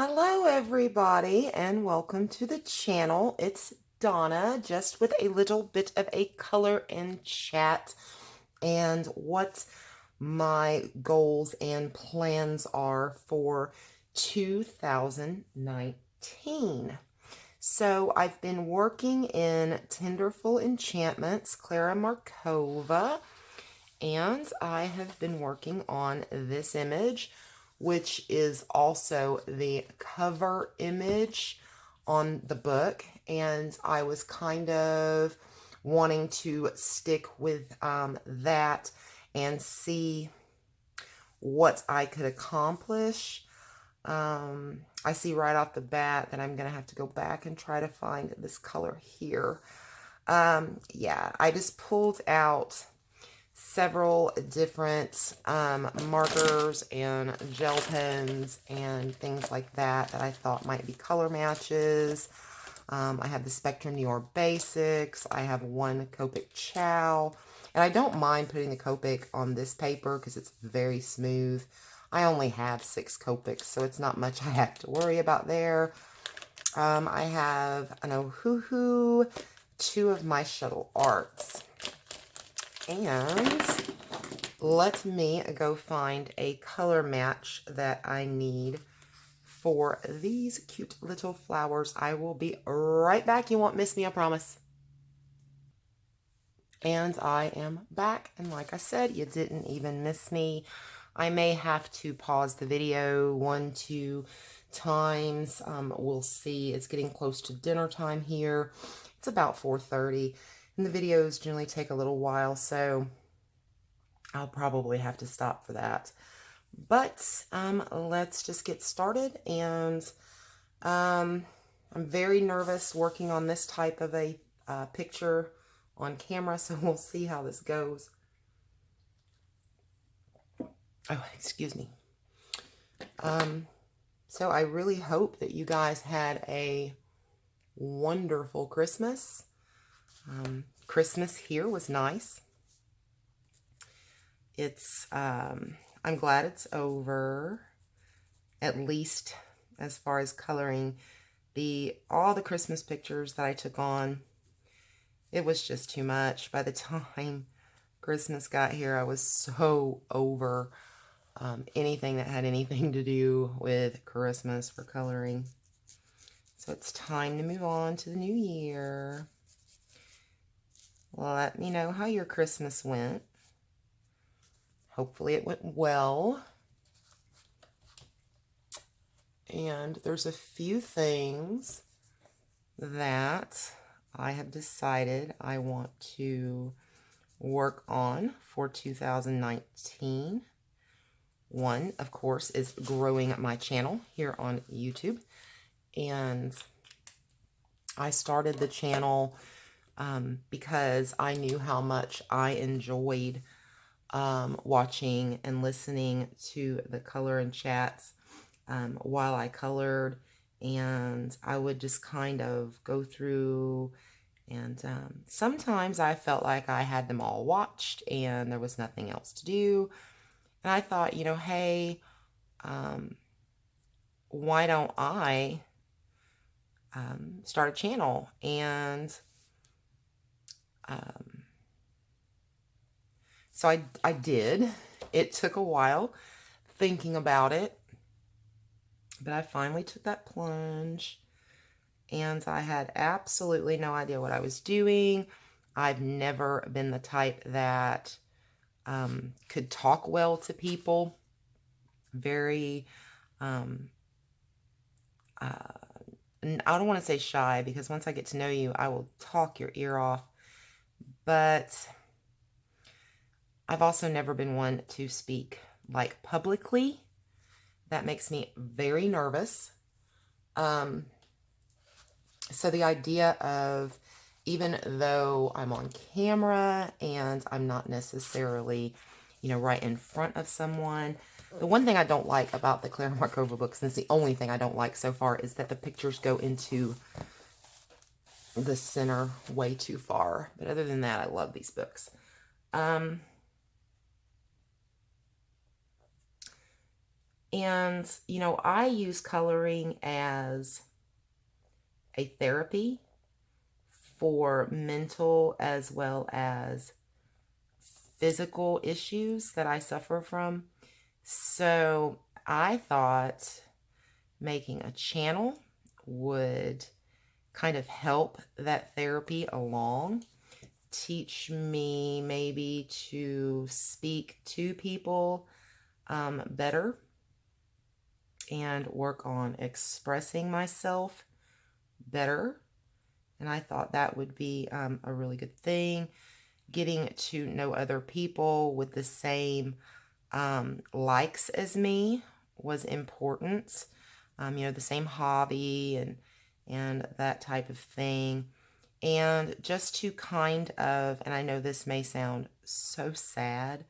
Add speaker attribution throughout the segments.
Speaker 1: Hello everybody and welcome to the channel. It's Donna, just with a little bit of a color and chat and what my goals and plans are for 2019. So I've been working in Tenderful Enchantments, Klara Markova, and I have been working on this image, which is also the cover image on the book. And I was kind of wanting to stick with that and see what I could accomplish. I see right off the bat that I'm going to have to go back and try to find this color here. Yeah, I just pulled out several different markers and gel pens and things like that that I thought might be color matches. I have the Spectrum New York Basics. I have one Copic Chow. And I don't mind putting the Copic on this paper because it's very smooth. I only have 6 Copics, so it's not much I have to worry about there. I have an Ohuhu, 2 of my Shuttle Arts. And let me go find a color match that I need for these cute little flowers. I will be right back. You won't miss me, I promise. And I am back. And like I said, you didn't even miss me. I may have to pause the video 1-2 times. We'll see. It's getting close to dinner time here. It's about 4:30. And the videos generally take a little while, so I'll probably have to stop for that. But let's just get started. And I'm very nervous working on this type of a picture on camera, so we'll see how this goes. Oh, excuse me. So I really hope that you guys had a wonderful Christmas. Christmas here was nice. I'm glad it's over, at least as far as coloring. All the Christmas pictures that I took on, it was just too much. By the time Christmas got here, I was so over anything that had anything to do with Christmas for coloring. So it's time to move on to the new year. Let me know how your Christmas went. Hopefully it went well. And there's a few things that I have decided I want to work on for 2019. One, of course, is growing my channel here on YouTube. And I started the channel because I knew how much I enjoyed watching and listening to the color and chats while I colored, and I would just kind of go through, and sometimes I felt like I had them all watched and there was nothing else to do, and I thought, you know, hey, why don't I start a channel? And so I did. It took a while thinking about it, but I finally took that plunge, and I had absolutely no idea what I was doing. I've never been the type that could talk well to people. Very, I don't want to say shy, because once I get to know you, I will talk your ear off. But I've also never been one to speak, like, publicly. That makes me very nervous. So the idea of, even though I'm on camera and I'm not necessarily, you know, right in front of someone, the one thing I don't like about the Klara Markova books, and it's the only thing I don't like so far, is that the pictures go into the center way too far. But other than that, I love these books. And, you know, I use coloring as a therapy for mental as well as physical issues that I suffer from. So I thought making a channel would kind of help that therapy along, teach me maybe to speak to people better and work on expressing myself better. And I thought that would be a really good thing. Getting to know other people with the same likes as me was important. You know, the same hobby and that type of thing. And just to kind of, and I know this may sound so sad,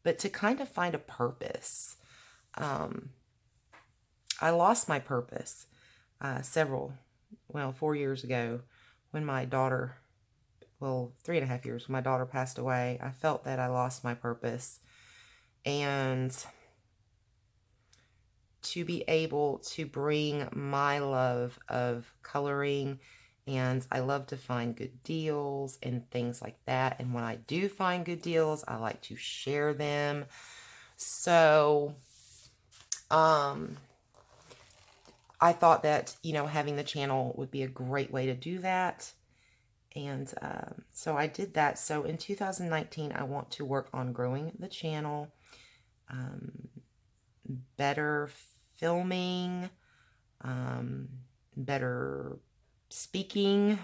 Speaker 1: but to kind of find a purpose. I lost my purpose 4 years ago when my daughter, 3.5 years, when my daughter passed away. I felt that I lost my purpose. And to be able to bring my love of coloring, and I love to find good deals and things like that. And when I do find good deals, I like to share them. So, I thought that, you know, having the channel would be a great way to do that. And so I did that. So in 2019, I want to work on growing the channel, better filming, better speaking.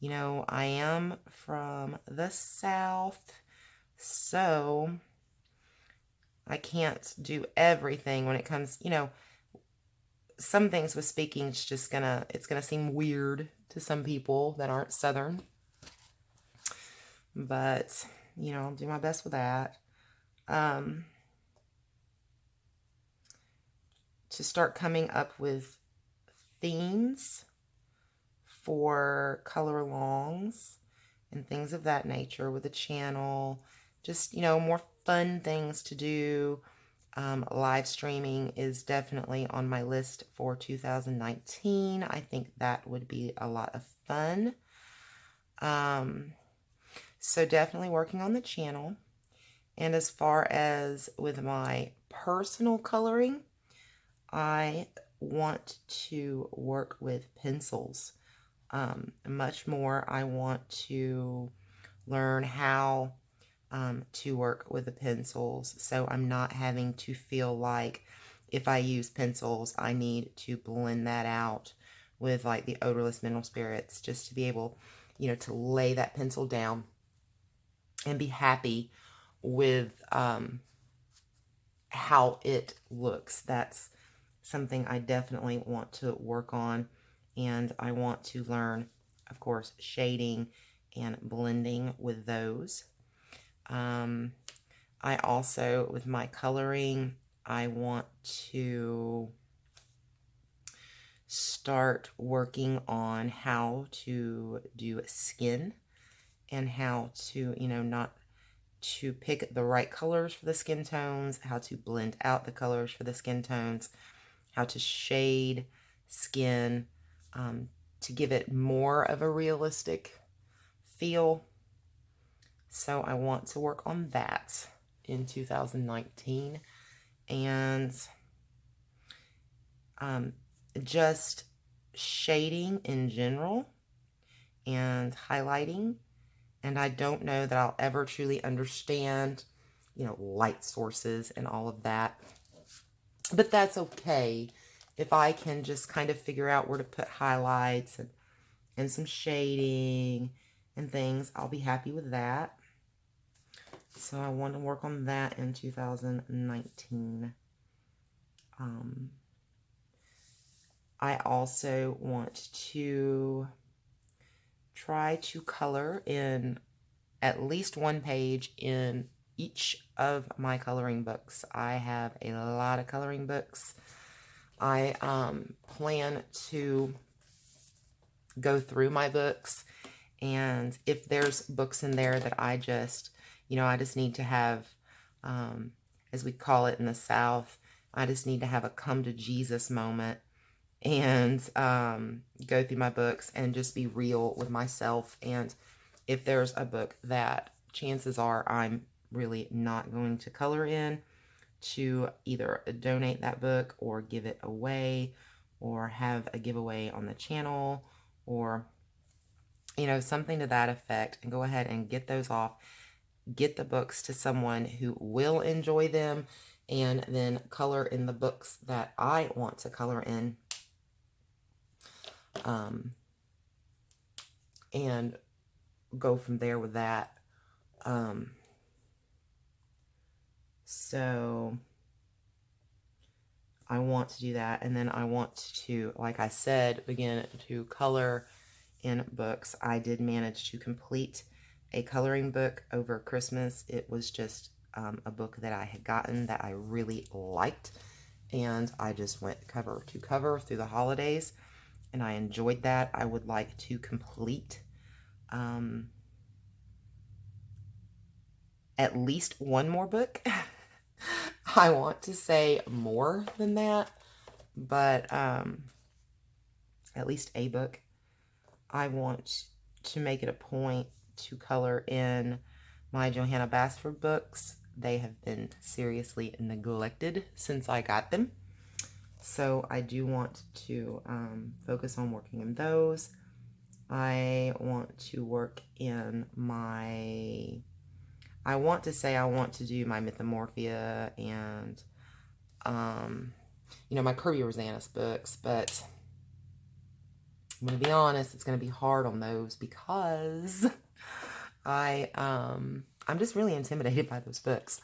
Speaker 1: You know, I am from the South, so I can't do everything when it comes, you know, some things with speaking, it's gonna seem weird to some people that aren't Southern. But, you know, I'll do my best with that. To start coming up with themes for color alongs and things of that nature with the channel. Just, you know, more fun things to do. Live streaming is definitely on my list for 2019. I think that would be a lot of fun. So definitely working on the channel. And as far as with my personal coloring, I want to work with pencils much more. I want to learn how to work with the pencils, so I'm not having to feel like if I use pencils, I need to blend that out with like the odorless mineral spirits, just to be able, you know, to lay that pencil down and be happy with how it looks. That's something I definitely want to work on, and I want to learn, of course, shading and blending with those. I also, with my coloring, I want to start working on how to do skin and how to, you know, not to pick the right colors for the skin tones, how to blend out the colors for the skin tones, how to shade skin to give it more of a realistic feel. So I want to work on that in 2019. And just shading in general and highlighting. And I don't know that I'll ever truly understand, you know, light sources and all of that. But that's okay. If I can just kind of figure out where to put highlights and some shading and things, I'll be happy with that. So I want to work on that in 2019. I also want to try to color in at least one page in each of my coloring books. I have a lot of coloring books. I plan to go through my books, and if there's books in there that I just, you know, I just need to have, as we call it in the South, I just need to have a come to Jesus moment and go through my books and just be real with myself. And if there's a book that chances are I'm really not going to color in, to either donate that book or give it away or have a giveaway on the channel or, you know, something to that effect, and go ahead and get those off. Get the books to someone who will enjoy them, and then color in the books that I want to color in. And go from there with that. So I want to do that, and then I want to, like I said, begin to color in books. I did manage to complete a coloring book over Christmas. It was just a book that I had gotten that I really liked, and I just went cover to cover through the holidays, and I enjoyed that. I would like to complete at least one more book. I want to say more than that, but at least a book. I want to make it a point to color in my Johanna Basford books. They have been seriously neglected since I got them. So I do want to focus on working in those. I want to work in my... I want to say I want to do my Mythomorphia and, you know, my Curvy Rosanna's books, but I'm going to be honest, it's going to be hard on those because I'm just really intimidated by those books.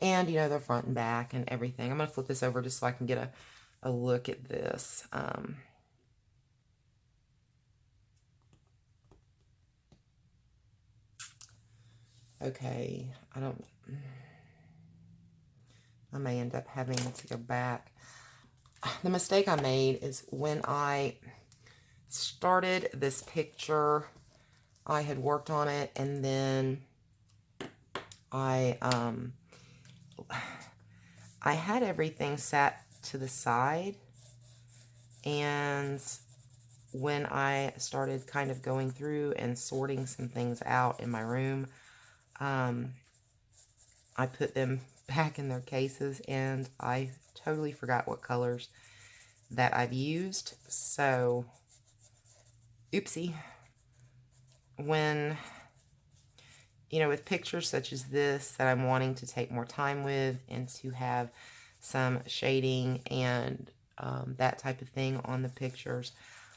Speaker 1: And, you know, they're front and back and everything. I'm going to flip this over just so I can get a look at this. Okay, I may end up having to go back. The mistake I made is when I started this picture, I had worked on it, and then I had everything sat to the side, and when I started kind of going through and sorting some things out in my room, I put them back in their cases, and I totally forgot what colors that I've used. So, oopsie. When, you know, with pictures such as this that I'm wanting to take more time with and to have some shading and that type of thing on the pictures,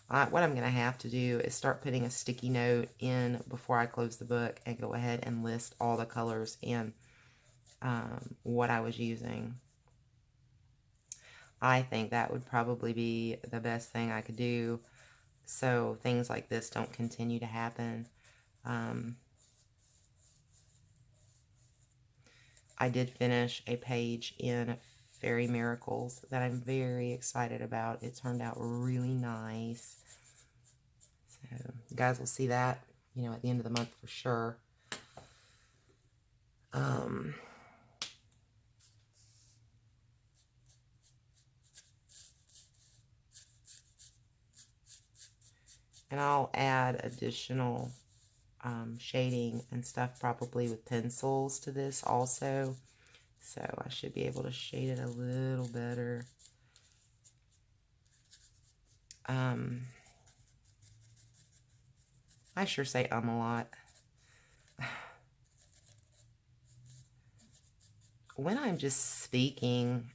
Speaker 1: what I'm going to have to do is start putting a sticky note in before I close the book and go ahead and list all the colors and what I was using. I think that would probably be the best thing I could do so things like this don't continue to happen. I did finish a page in Fairy Miracles that I'm very excited about. It turned out really nice. So you guys will see that, you know, at the end of the month for sure. And I'll add additional shading and stuff probably with pencils to this also. So I should be able to shade it a little better. I sure say a lot. When I'm just speaking,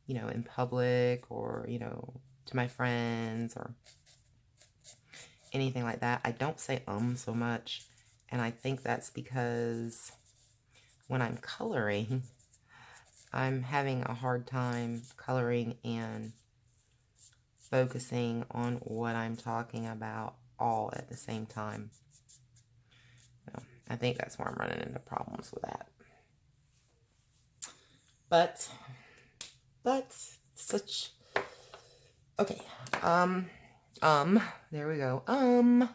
Speaker 1: you know, in public or, you know, to my friends or anything like that, I don't say so much. And I think that's because when I'm coloring, I'm having a hard time coloring and focusing on what I'm talking about all at the same time. So I think that's where I'm running into problems with that. But such, okay, there we go. I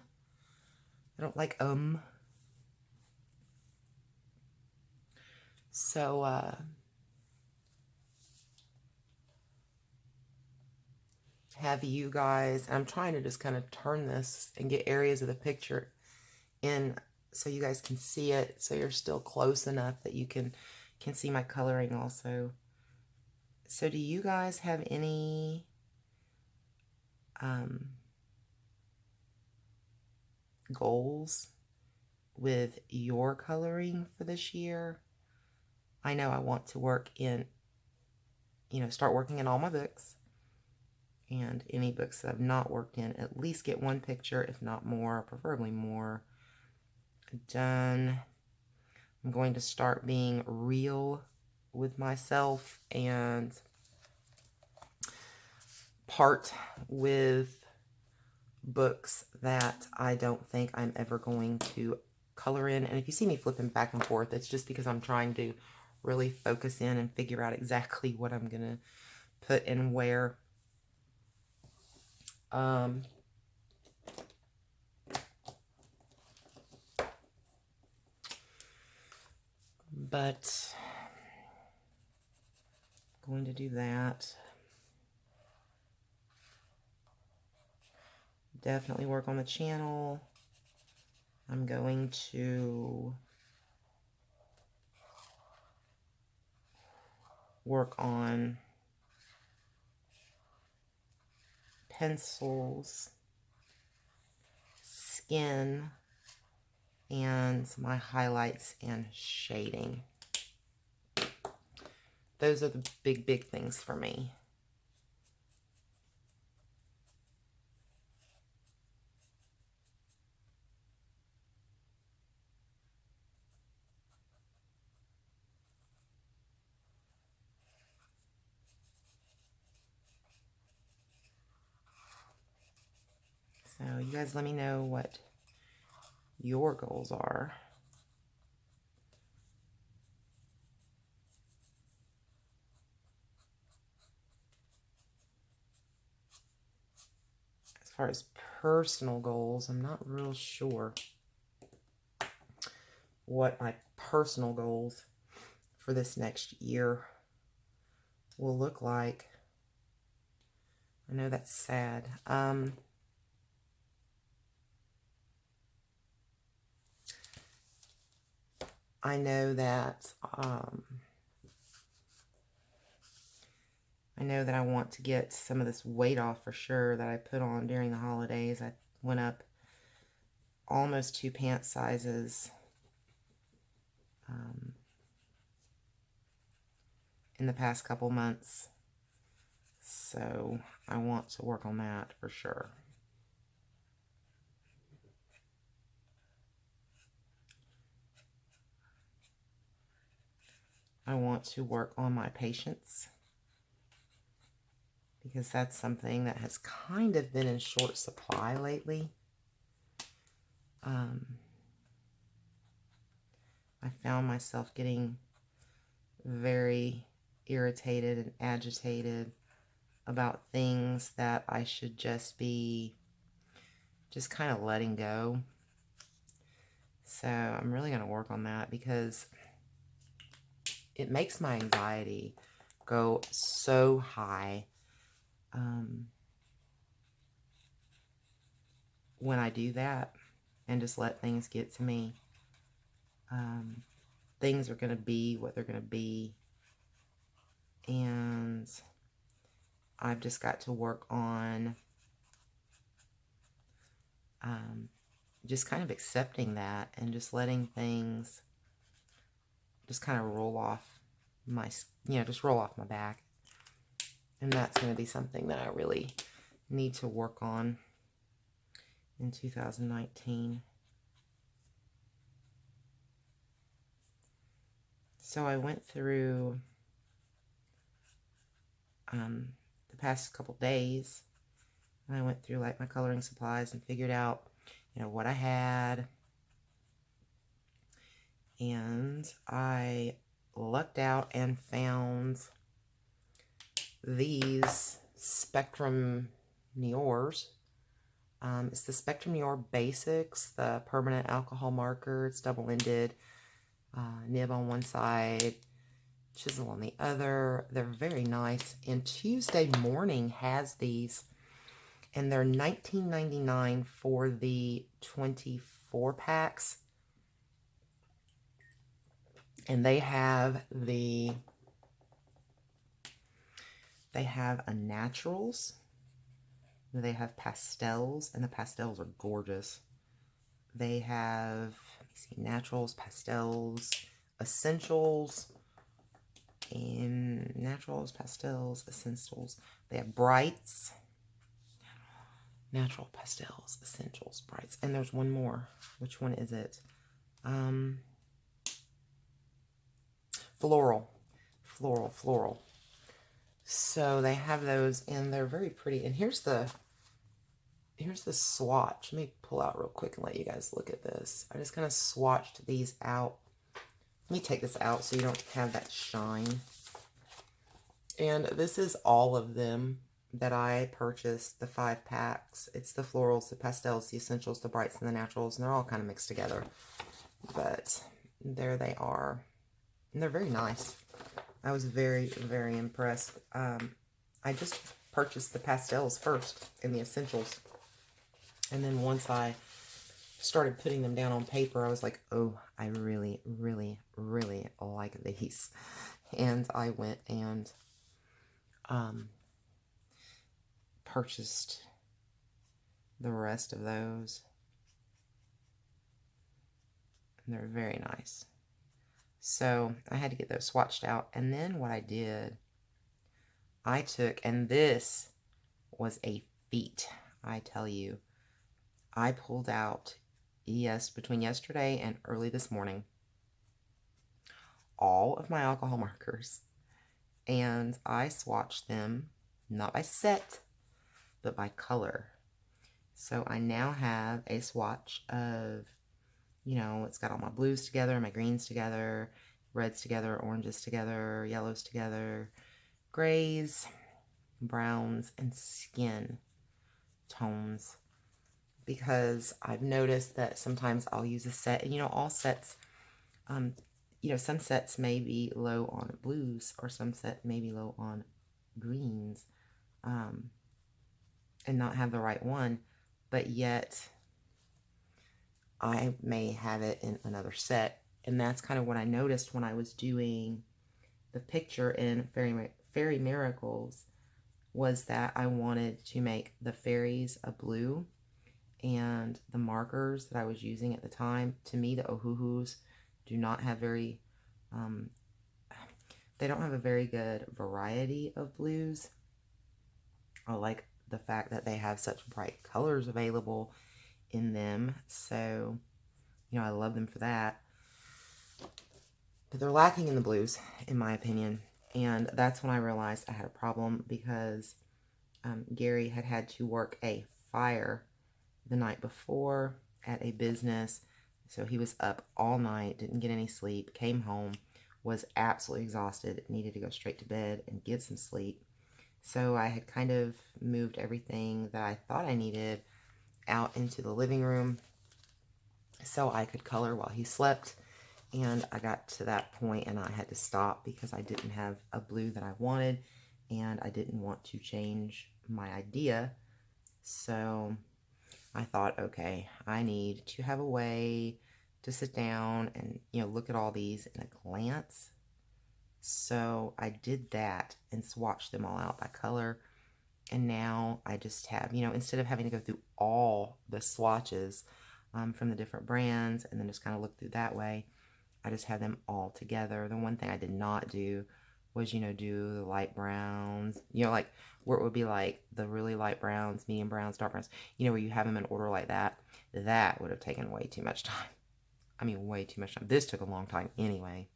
Speaker 1: don't like, So, have you guys, I'm trying to just kind of turn this and get areas of the picture in so you guys can see it, so you're still close enough that you can see my coloring also. So do you guys have any goals with your coloring for this year? I know I want to work in, start working in all my books, and any books that I've not worked in, at least get one picture, if not more, preferably more, done. I'm going to start being real with myself and part with books that I don't think I'm ever going to color in. And if you see me flipping back and forth, it's just because I'm trying to really focus in and figure out exactly what I'm going to put in where. But going to do that. Definitely work on the channel. I'm going to work on pencils, skin, and my highlights and shading. Those are the big things for me. So you guys let me know what your goals are. As far as personal goals, I'm not real sure what my personal goals for this next year will look like. I know that's sad. I know that I want to get some of this weight off for sure that I put on during the holidays. I went up almost 2 pant sizes in the past couple months. So I want to work on that for sure. I want to work on my patience, because that's something that has kind of been in short supply lately. I found myself getting very irritated and agitated about things that I should just be kind of letting go. So I'm really going to work on that, because it makes my anxiety go so high when I do that and just let things get to me. Things are going to be what they're going to be, and I've just got to work on just kind of accepting that and just letting things just kind of roll off my, just roll off my back. And that's going to be something that I really need to work on in 2019. So I went through the past couple days, and I went through like my coloring supplies and figured out, what I had. And I lucked out and found these Spectrum Noirs. It's the Spectrum Noir Basics, the permanent alcohol marker. It's double-ended, nib on one side, chisel on the other. They're very nice. And Tuesday Morning has these And they're $19.99 for the 24 packs. And they have a naturals. They have pastels, and the pastels are gorgeous. They have, let me see, naturals, pastels, essentials, and naturals, pastels, essentials. They have brights, natural, pastels, essentials, brights. And there's one more. Which one is it? Floral. So they have those, and they're very pretty. And here's the swatch. Let me pull out real quick and let you guys look at this. I just kind of swatched these out. Let me take this out so you don't have that shine. And this is all of them that I purchased, the 5 packs. It's the florals, the pastels, the essentials, the brights, and the naturals. And they're all kind of mixed together. But there they are. And they're very nice. I was very, very impressed. I just purchased the pastels first and the essentials. And then once I started putting them down on paper, I was like, oh, I really, really, really like these. And I went and purchased the rest of those. And they're very nice. So I had to get those swatched out. And then what I did, I took, and this was a feat, I tell you. I pulled out, between yesterday and early this morning, all of my alcohol markers. And I swatched them, not by set, but by color. So I now have a swatch of, it's got all my blues together, my greens together, reds together, oranges together, yellows together, grays, browns, and skin tones. Because I've noticed that sometimes I'll use a set, and all sets, some sets may be low on blues, or some set may be low on greens, and not have the right one, but yet I may have it in another set. And that's kind of what I noticed when I was doing the picture in Fairy Miracles, was that I wanted to make the fairies a blue, and the markers that I was using at the time, to me, the Ohuhus do not have very, they don't have a very good variety of blues. I like the fact that they have such bright colors available in them. So, I love them for that. But they're lacking in the blues, in my opinion. And that's when I realized I had a problem, because Gary had to work a fire the night before at a business. So he was up all night, didn't get any sleep, came home, was absolutely exhausted, needed to go straight to bed and get some sleep. So I had kind of moved everything that I thought I needed out into the living room so I could color while he slept. And I got to that point and I had to stop, because I didn't have a blue that I wanted, and I didn't want to change my idea. So I thought, okay, I need to have a way to sit down and, look at all these in a glance. So I did that and swatched them all out by color. And now I just have, instead of having to go through all the swatches from the different brands and then just kind of look through that way, I just have them all together. The one thing I did not do was, do the light browns, like where it would be like the really light browns, medium browns, dark browns, where you have them in order like that. That would have taken way too much time. I mean, way too much time. This took a long time anyway.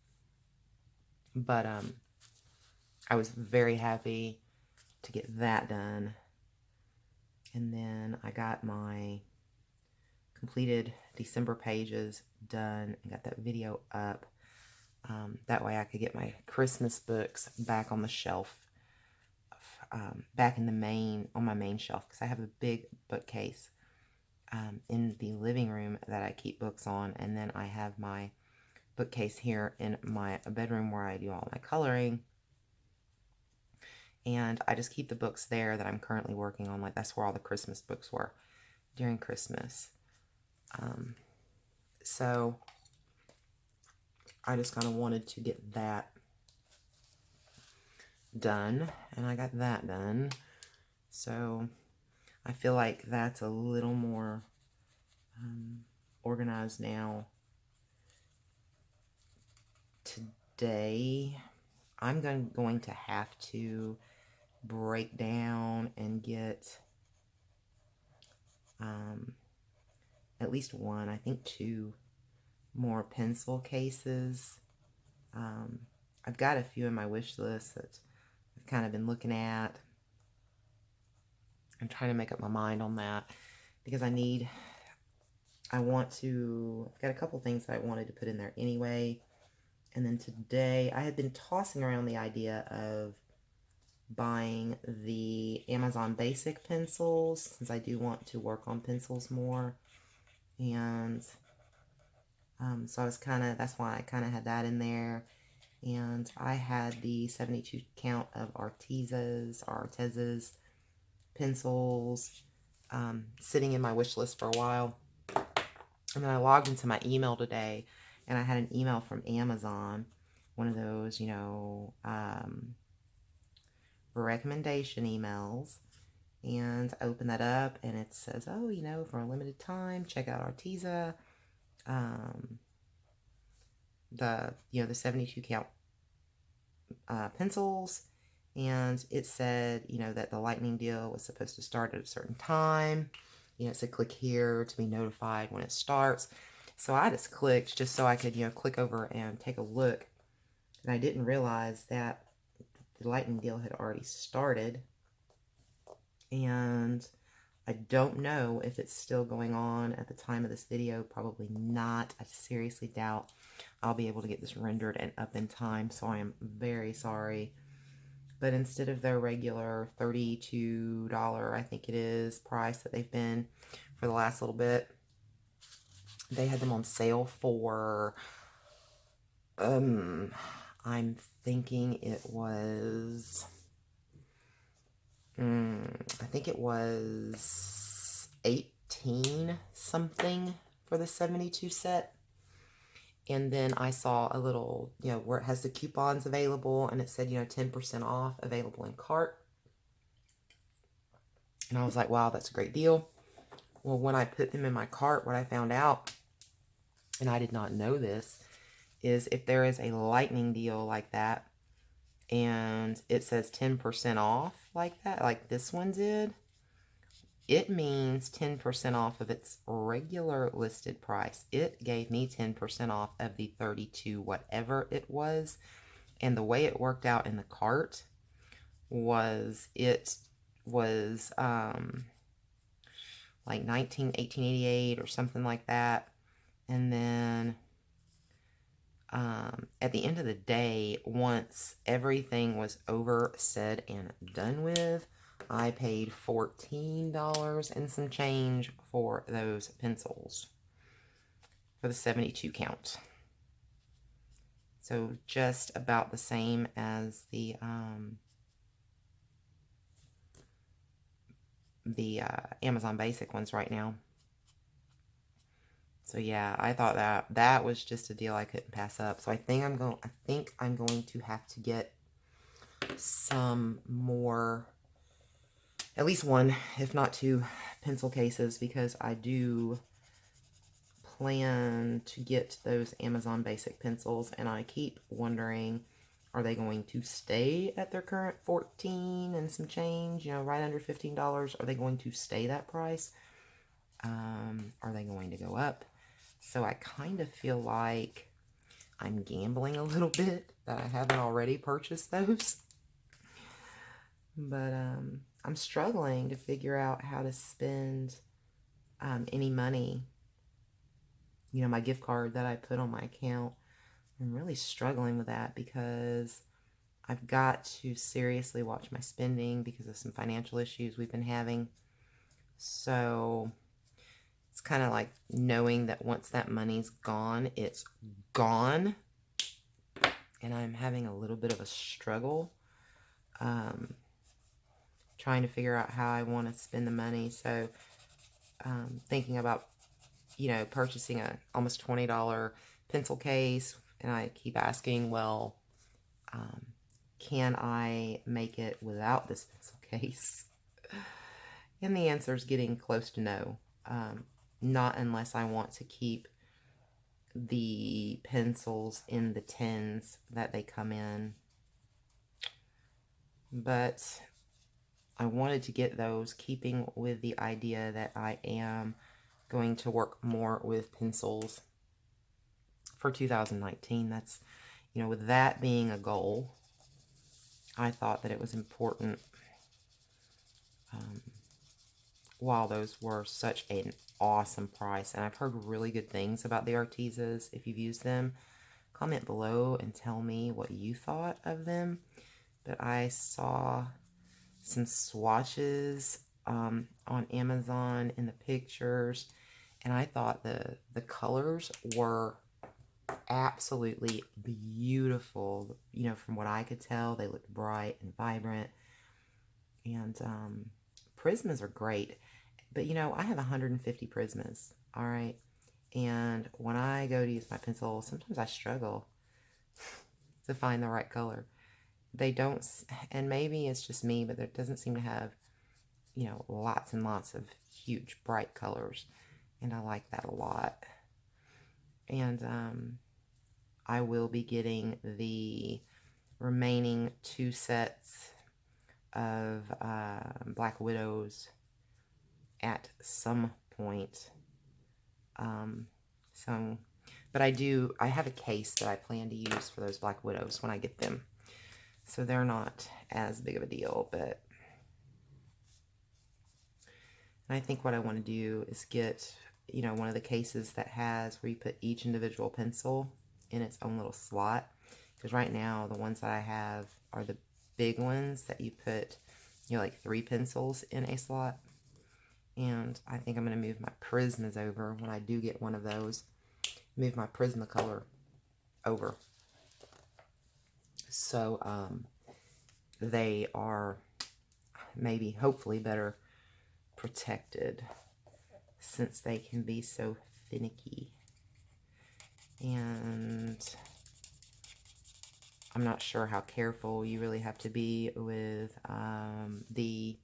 Speaker 1: But I was very happy to get that done. And then I got my completed December pages done and got that video up. That way I could get my Christmas books back on the shelf, back in on my main shelf, because I have a big bookcase in the living room that I keep books on, and then I have my bookcase here in my bedroom where I do all my coloring. And I just keep the books there that I'm currently working on. Like, that's where all the Christmas books were during Christmas. So I just kind of wanted to get that done, and I got that done. So I feel like that's a little more organized now. Today, I'm going to have to break down and get at least one, I think 2 more pencil cases. I've got a few in my wish list that I've kind of been looking at. I'm trying to make up my mind on that because I've got a couple things that I wanted to put in there anyway. And then today, I had been tossing around the idea of buying the Amazon Basic pencils, since I do want to work on pencils more. And so that's why I kind of had that in there. And I had the 72 count of Artez's pencils sitting in my wish list for a while. And then I logged into my email today, and I had an email from Amazon, one of those, recommendation emails. And I opened that up, and it says, oh, for a limited time, check out Arteza, the 72 count pencils. And it said, that the lightning deal was supposed to start at a certain time. It said click here to be notified when it starts. So I just clicked just so I could, click over and take a look. And I didn't realize that the lightning deal had already started. And I don't know if it's still going on at the time of this video. Probably not. I seriously doubt I'll be able to get this rendered and up in time. So I am very sorry. But instead of their regular $32, I think it is, price that they've been for the last little bit, they had them on sale for, I'm thinking it was, I think it was 18 something for the 72 set. And then I saw a little, where it has the coupons available, and it said, 10% off available in cart. And I was like, wow, that's a great deal. Well, when I put them in my cart, what I found out, and I did not know this, is if there is a lightning deal like that, and it says 10% off like that, like this one did, it means 10% off of its regular listed price. It gave me 10% off of the 32 whatever it was. And the way it worked out in the cart was it was like 1888 or something like that. And then at the end of the day, once everything was over, said, and done with, I paid $14 and some change for those pencils for the 72 count. So just about the same as the Amazon Basic ones right now. So yeah, I thought that was just a deal I couldn't pass up. So I think I'm going to have to get some more, at least one, if not 2, pencil cases, because I do plan to get those Amazon Basic pencils, and I keep wondering, are they going to stay at their current $14 and some change, right under $15? Are they going to stay that price? Are they going to go up? So I kind of feel like I'm gambling a little bit that I haven't already purchased those. But I'm struggling to figure out how to spend any money. My gift card that I put on my account, I'm really struggling with that because I've got to seriously watch my spending because of some financial issues we've been having. So it's kind of like knowing that once that money's gone, it's gone. And I'm having a little bit of a struggle. trying to figure out how I want to spend the money. So thinking about, you know, purchasing a almost $20 pencil case. And I keep asking, well, can I make it without this pencil case? And the answer is getting close to no. Not unless I want to keep the pencils in the tins that they come in. But I wanted to get those, keeping with the idea that I am going to work more with pencils for 2019. That's, you know, with that being a goal, I thought that it was important, while those were such an awesome price. And I've heard really good things about the Artezas. If you've used them, comment below and tell me what you thought of them. But I saw some swatches on Amazon in the pictures, and I thought the colors were absolutely beautiful. You know, from what I could tell, they looked bright and vibrant. And Prismas are great. But, you know, I have 150 Prismas, all right? And when I go to use my pencil, sometimes I struggle to find the right color. They don't, and maybe it's just me, but there doesn't seem to have, you know, lots and lots of huge, bright colors. And I like that a lot. And I will be getting the remaining 2 sets of Black Widows at some point. But I have a case that I plan to use for those Black Widows when I get them. So they're not as big of a deal, but I think what I want to do is get, you know, one of the cases that has where you put each individual pencil in its own little slot. Because right now, the ones that I have are the big ones that you put, you know, like 3 pencils in a slot. And I think I'm going to move my Prismas over when I do get one of those. Move my Prismacolor over. So they are maybe, hopefully, better protected since they can be so finicky. And I'm not sure how careful you really have to be with the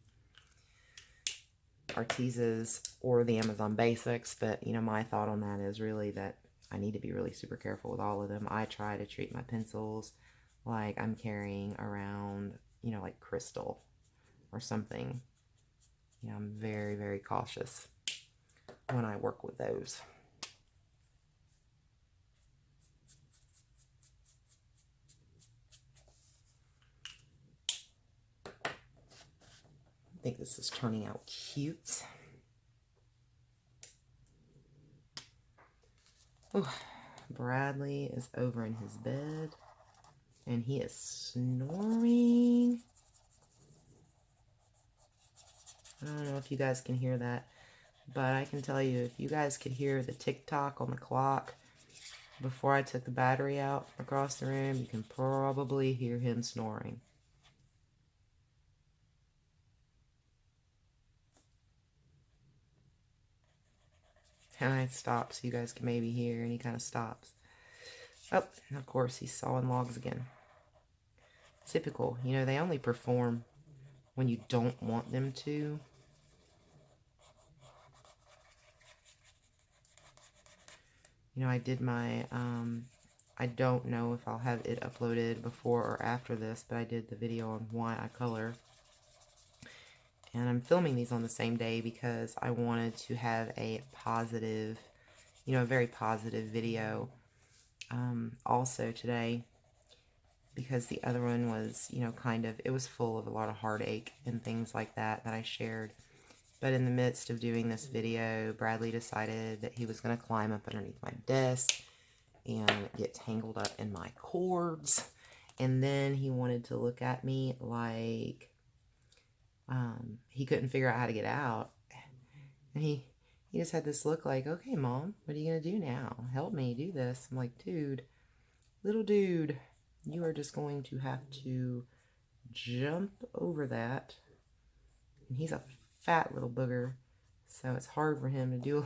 Speaker 1: Artezas or the Amazon Basics, but, you know, my thought on that is really that I need to be really super careful with all of them. I try to treat my pencils like I'm carrying around, you know, like crystal or something. You know, I'm very, very cautious when I work with those. I think this is turning out cute. Oh, Bradley is over in his bed, and he is snoring. I don't know if you guys can hear that, but I can tell you, if you guys could hear the tick-tock on the clock before I took the battery out from across the room, you can probably hear him snoring. And I stop so you guys can maybe hear, and he kind of stops. Oh, and of course, he's sawing logs again. Typical. You know, they only perform when you don't want them to. You know, I did my, I don't know if I'll have it uploaded before or after this, but I did the video on why I color. And I'm filming these on the same day because I wanted to have a positive, you know, a very positive video also today, because the other one was, you know, kind of, it was full of a lot of heartache and things like that I shared. But in the midst of doing this video, Bradley decided that he was going to climb up underneath my desk and get tangled up in my cords. And then he wanted to look at me like he couldn't figure out how to get out. And he just had this look like, okay, Mom, what are you going to do now? Help me do this. I'm like, dude, little dude, you are just going to have to jump over that And he's a fat little booger, so it's hard for him to do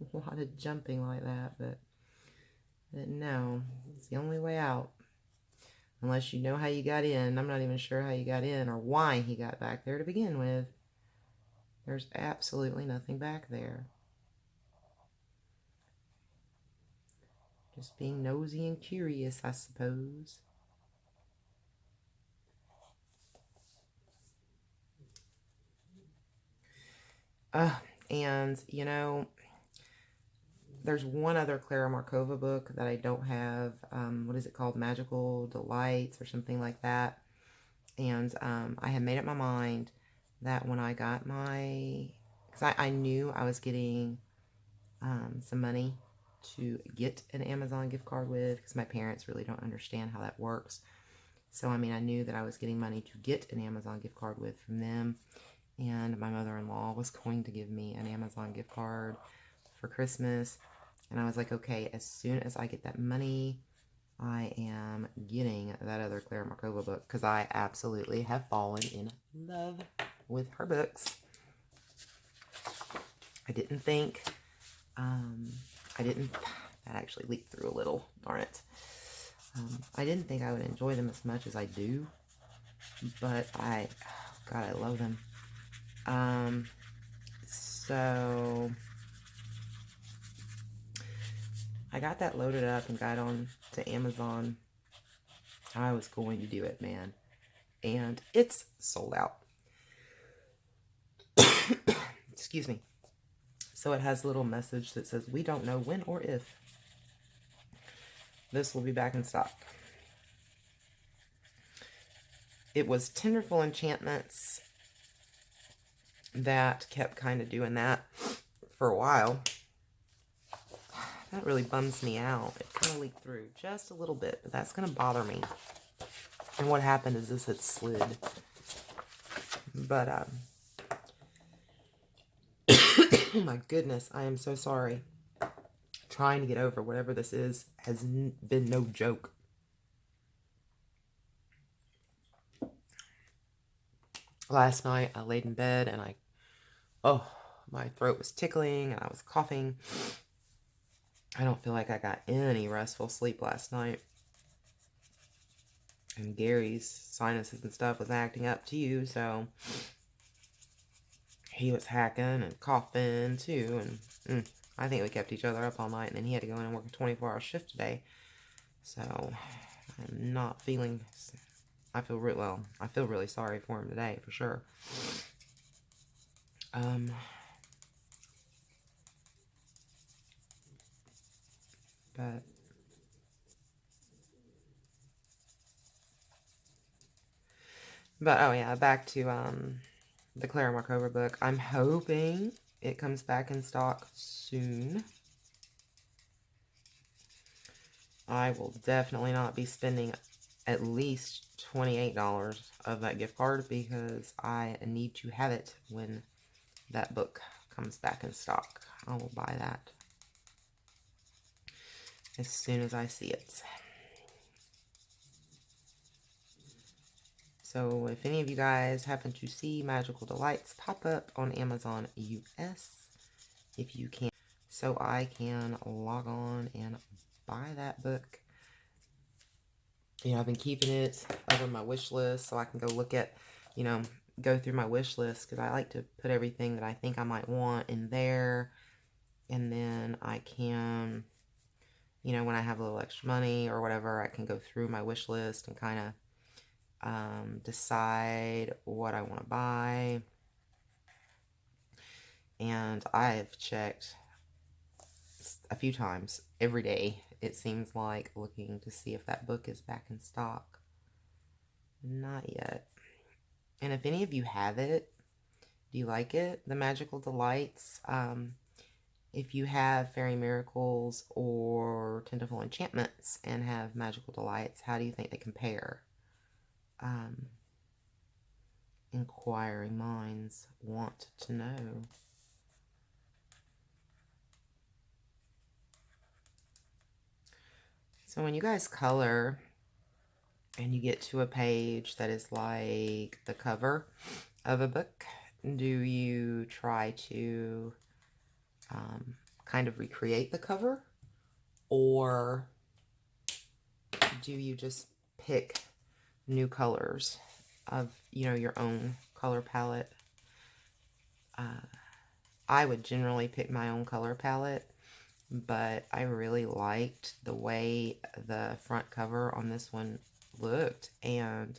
Speaker 1: a lot of jumping like that, but no, it's the only way out. Unless you know how you got in. I'm not even sure how you got in or why he got back there to begin with. There's absolutely nothing back there. Just being nosy and curious, I suppose. And, you know, there's one other Klara Markova book that I don't have. What is it called? Magical Delights or something like that. And I had made up my mind that when I got my... Because I knew I was getting some money to get an Amazon gift card with, because my parents really don't understand how that works. So, I mean, I knew that I was getting money to get an Amazon gift card with from them. And my mother-in-law was going to give me an Amazon gift card for Christmas. And I was like, okay, as soon as I get that money, I am getting that other Klara Markova book, because I absolutely have fallen in love with her books. I didn't think, that actually leaked through a little, darn it. I didn't think I would enjoy them as much as I do, but God, I love them. So I got that loaded up and got on to Amazon. I was going to do it, man. And it's sold out. Excuse me. So it has a little message that says, we don't know when or if this will be back in stock. It was Tenderful Enchantments that kept kind of doing that for a while. That really bums me out. It kind of leaked through just a little bit, but that's going to bother me. And what happened is this had slid. But, oh my goodness, I am so sorry. Trying to get over whatever this is has been no joke. Last night, I laid in bed and my throat was tickling and I was coughing. I don't feel like I got any restful sleep last night. And Gary's sinuses and stuff was acting up too, so he was hacking and coughing too, and I think we kept each other up all night, and then he had to go in and work a 24-hour shift today. So I'm not feeling... I feel really sorry for him today, for sure. But oh yeah, back to the Klara Markova book. I'm hoping it comes back in stock soon. I will definitely not be spending at least $28 of that gift card, because I need to have it when that book comes back in stock. I will buy that as soon as I see it. So if any of you guys happen to see Magical Delights pop up on Amazon US, if you can, so I can log on and buy that book. You know, I've been keeping it over my wish list so I can go look at, you know, go through my wish list, because I like to put everything that I think I might want in there. And then I can, you know, when I have a little extra money or whatever, I can go through my wish list and kind of decide what I want to buy. And I've checked a few times every day, it seems like, looking to see if that book is back in stock. Not yet. And if any of you have it, do you like it? The Magical Delights. If you have Fairy Miracles or Tenderful Enchantments and have Magical Delights, how do you think they compare? Inquiring minds want to know. So when you guys color and you get to a page that is like the cover of a book, do you try to kind of recreate the cover, or do you just pick new colors of, you know, your own color palette? I would generally pick my own color palette, but I really liked the way the front cover on this one looked, and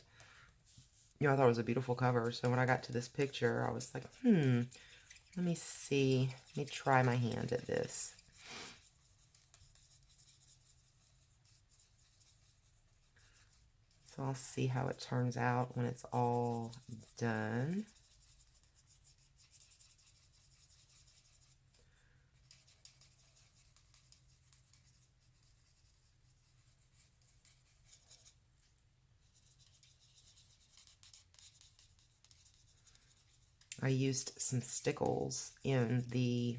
Speaker 1: you know, I thought it was a beautiful cover. So when I got to this picture, I was like, let me see, let me try my hand at this. So I'll see how it turns out when it's all done. I used some stickles in the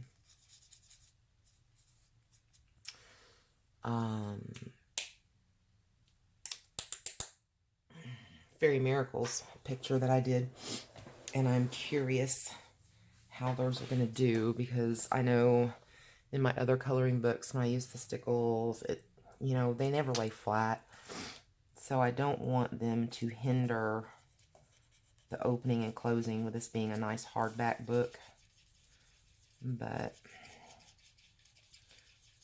Speaker 1: Fairy Miracles picture that I did, and I'm curious how those are going to do, because I know in my other coloring books when I use the stickles, you know, they never lay flat, so I don't want them to hinder the opening and closing with this being a nice hardback book, but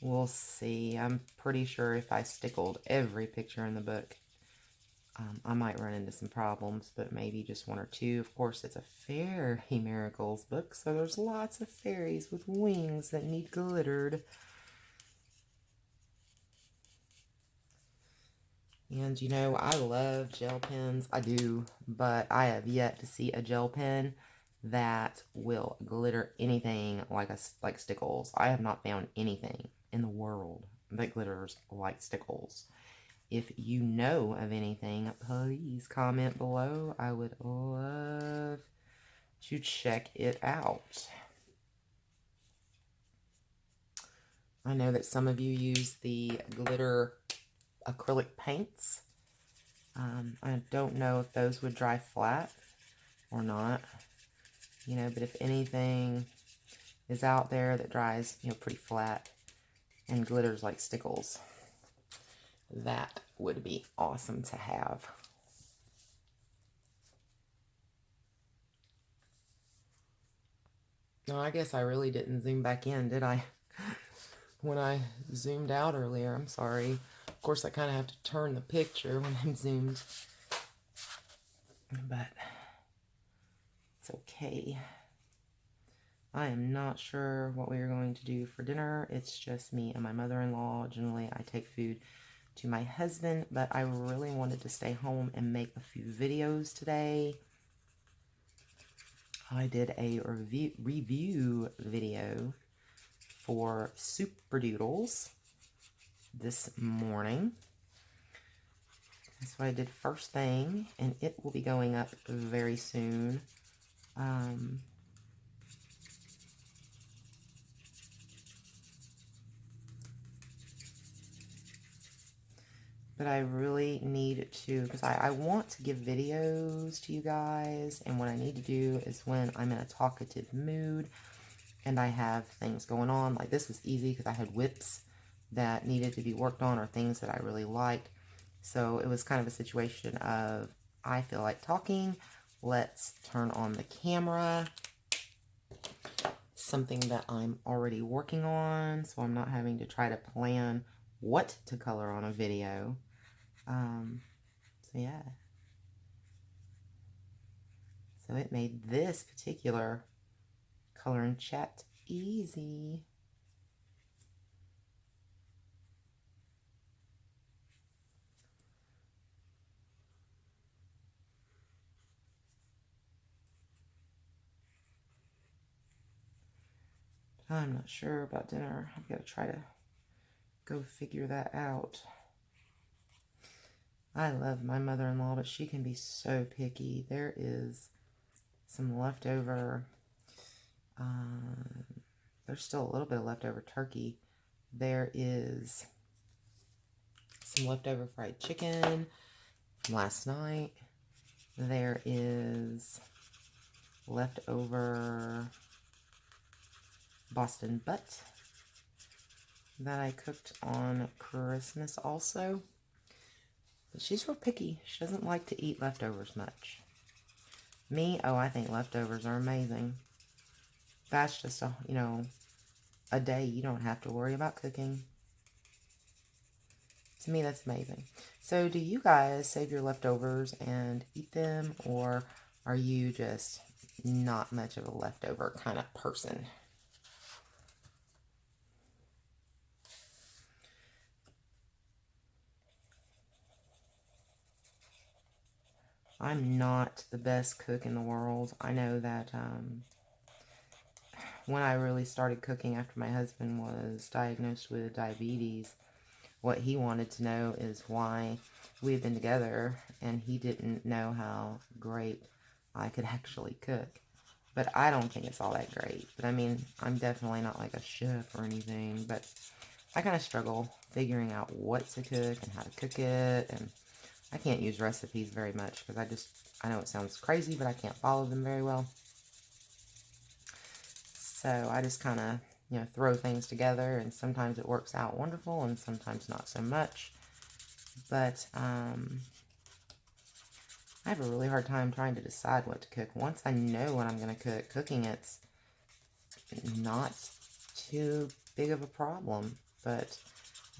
Speaker 1: we'll see. I'm pretty sure if I stickled every picture in the book, I might run into some problems, but maybe just one or two. Of course, it's a Fairy Miracles book, so there's lots of fairies with wings that need glittered. And, you know, I love gel pens. I do, but I have yet to see a gel pen that will glitter anything like stickles. I have not found anything in the world that glitters like stickles. If you know of anything, please comment below. I would love to check it out. I know that some of you use the glitter acrylic paints. I don't know if those would dry flat or not, you know, but if anything is out there that dries, you know, pretty flat and glitters like stickles, that would be awesome to have. No, I guess I really didn't zoom back in, did I? When I zoomed out earlier, I'm sorry. Of course, I kind of have to turn the picture when I'm zoomed, but it's okay. I am not sure what we are going to do for dinner. It's just me and my mother-in-law. Generally, I take food to my husband, but I really wanted to stay home and make a few videos today. I did a review video for Super Doodles this morning. That's what I did first thing, and it will be going up very soon. But I really need to, because I want to give videos to you guys, and what I need to do is when I'm in a talkative mood and I have things going on. Like this was easy because I had whips that needed to be worked on or things that I really liked. So it was kind of a situation of, I feel like talking, let's turn on the camera. Something that I'm already working on, so I'm not having to try to plan what to color on a video. So yeah. So it made this particular color and chat easy. I'm not sure about dinner. I've got to try to go figure that out. I love my mother-in-law, but she can be so picky. There is some leftover, there's still a little bit of leftover turkey. There is some leftover fried chicken from last night. There is leftover Boston butt that I cooked on Christmas also. But she's real picky. She doesn't like to eat leftovers much. Me, oh, I think leftovers are amazing. That's just a, you know, a day you don't have to worry about cooking. To me, that's amazing. So do you guys save your leftovers and eat them, or are you just not much of a leftover kind of person? I'm not the best cook in the world. I know that when I really started cooking after my husband was diagnosed with diabetes, what he wanted to know is why we had been together and he didn't know how great I could actually cook. But I don't think it's all that great. But I mean, I'm definitely not like a chef or anything, but I kind of struggle figuring out what to cook and how to cook it, and I can't use recipes very much because I know it sounds crazy, but I can't follow them very well. So I just kind of, you know, throw things together, and sometimes it works out wonderful and sometimes not so much. But I have a really hard time trying to decide what to cook. Once I know what I'm going to cook, cooking it's not too big of a problem. But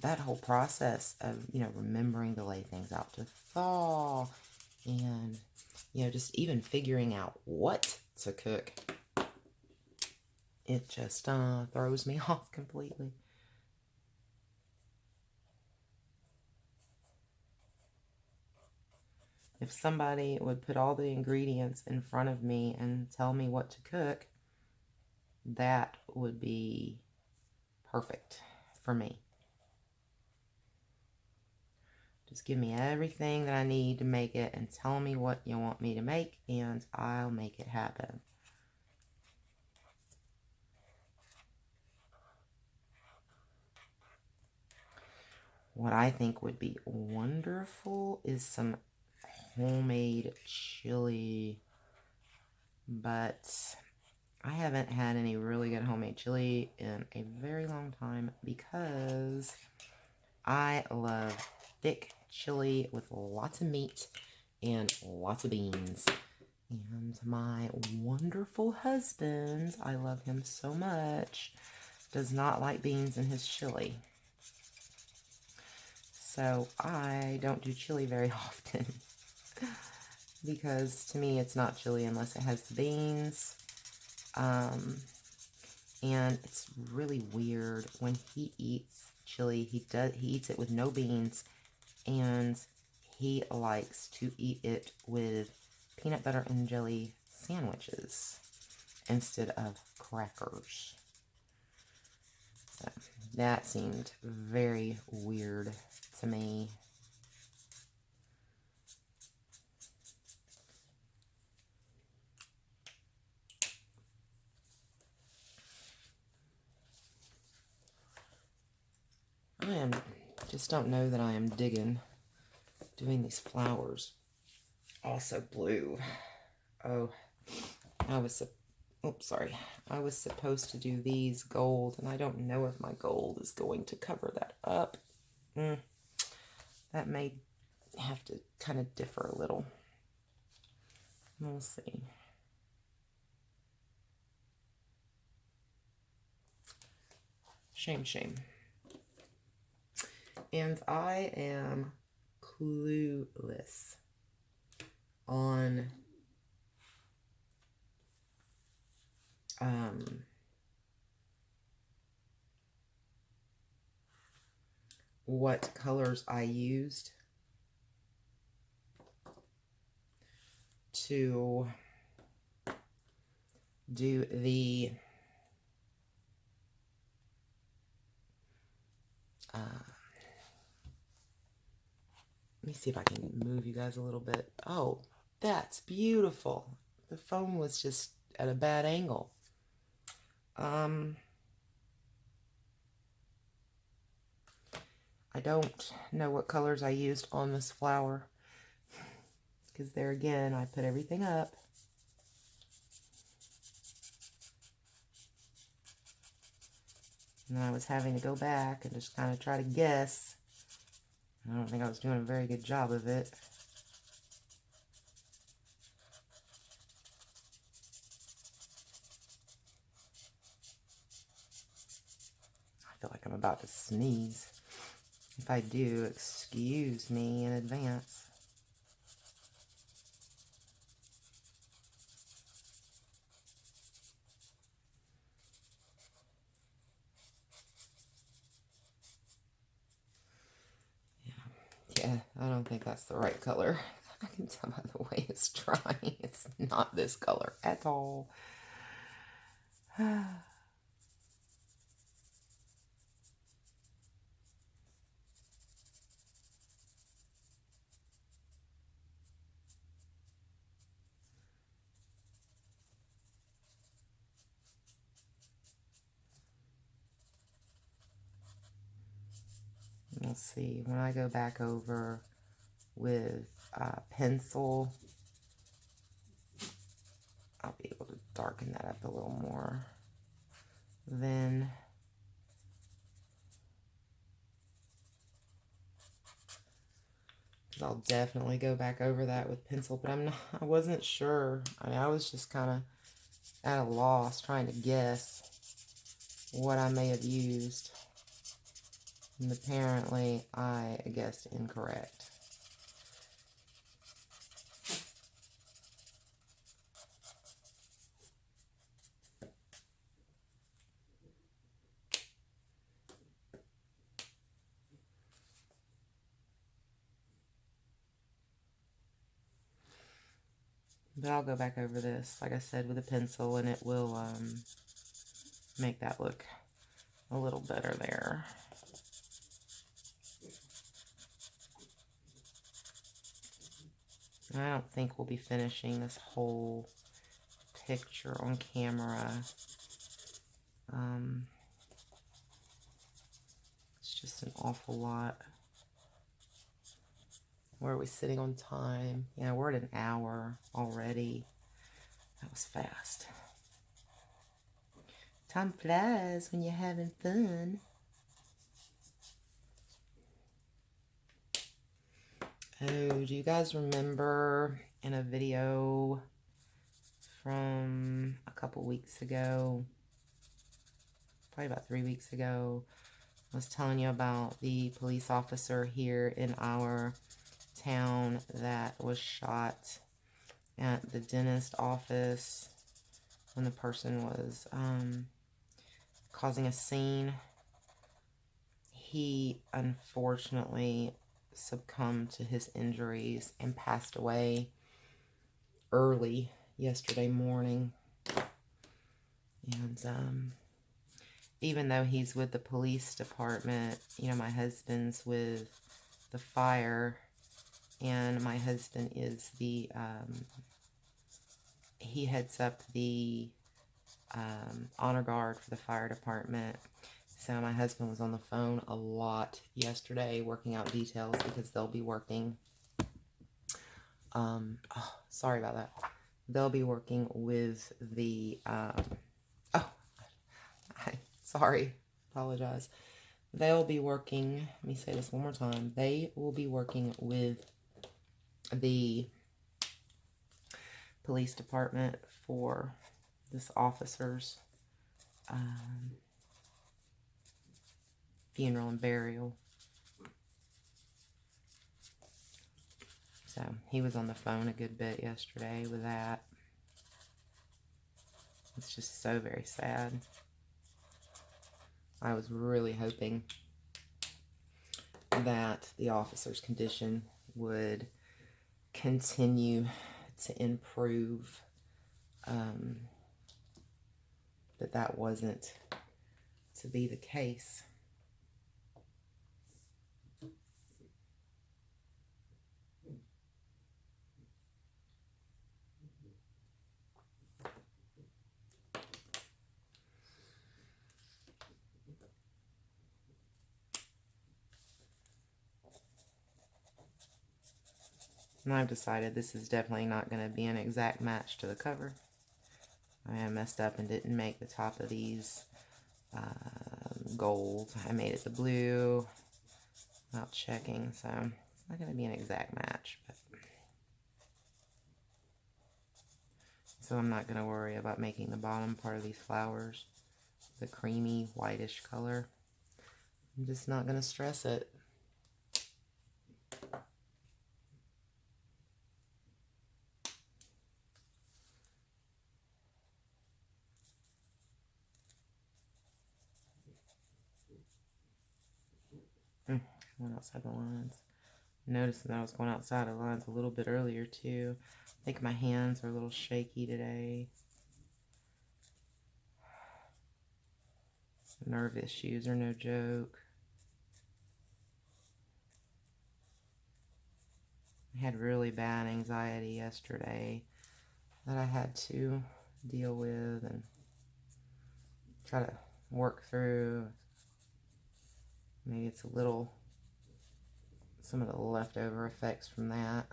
Speaker 1: that whole process of, you know, remembering to lay things out to thaw and, you know, just even figuring out what to cook, it just throws me off completely. If somebody would put all the ingredients in front of me and tell me what to cook, that would be perfect for me. Just give me everything that I need to make it and tell me what you want me to make, and I'll make it happen. What I think would be wonderful is some homemade chili, but I haven't had any really good homemade chili in a very long time because I love thick chili with lots of meat and lots of beans. And my wonderful husband, I love him so much, does not like beans in his chili. So I don't do chili very often because to me it's not chili unless it has the beans. And it's really weird when he eats chili. He eats it with no beans, and he likes to eat it with peanut butter and jelly sandwiches instead of crackers. So that seemed very weird to me. Just don't know that I am digging doing these flowers. Also blue. Oh, I was supposed to do these gold, and I don't know if my gold is going to cover that up. That may have to kind of differ a little. We'll see. Shame. And I am clueless on what colors I used to do the let me see if I can move you guys a little bit. Oh, that's beautiful. The phone was just at a bad angle. I don't know what colors I used on this flower, because there again, I put everything up And I was having to go back and just kind of try to guess. I don't think I was doing a very good job of it. I feel like I'm about to sneeze. If I do, excuse me in advance. Yeah, I don't think that's the right color. I can tell by the way it's drying. It's not this color at all. We'll see. When I go back over with pencil, I'll be able to darken that up a little more. Then I'll definitely go back over that with pencil, but I wasn't sure. I mean, I was just kind of at a loss trying to guess what I may have used. And apparently I guessed incorrect. But I'll go back over this, like I said, with a pencil, and it will make that look a little better there. And I don't think we'll be finishing this whole picture on camera. It's just an awful lot. Where are we sitting on time? Yeah, we're at an hour already. That was fast. Time flies when you're having fun. Oh, do you guys remember in a video from a couple weeks ago, probably about 3 weeks ago, I was telling you about the police officer here in our town that was shot at the dentist office when the person was causing a scene. He unfortunately succumbed to his injuries and passed away early yesterday morning. And even though he's with the police department, you know, my husband's with the fire, and my husband is the he heads up the honor guard for the fire department. So my husband was on the phone a lot yesterday working out details because they'll be working. Oh, sorry about that. They'll be working with the, sorry, apologize. They'll be working, let me say this one more time. They will be working with the police department for this officer's funeral and burial. So he was on the phone a good bit yesterday with that. It's just so very sad. I was really hoping that the officer's condition would continue to improve, but that wasn't to be the case. And I've decided this is definitely not going to be an exact match to the cover. I messed up and didn't make the top of these gold. I made it the blue without checking, so it's not going to be an exact match. But so I'm not going to worry about making the bottom part of these flowers the creamy whitish color. I'm just not going to stress it. Went outside the lines. Noticing that I was going outside the lines a little bit earlier too. I think my hands are a little shaky today. Nerve issues are no joke. I had really bad anxiety yesterday that I had to deal with and try to work through. Maybe it's a little, some of the leftover effects from that.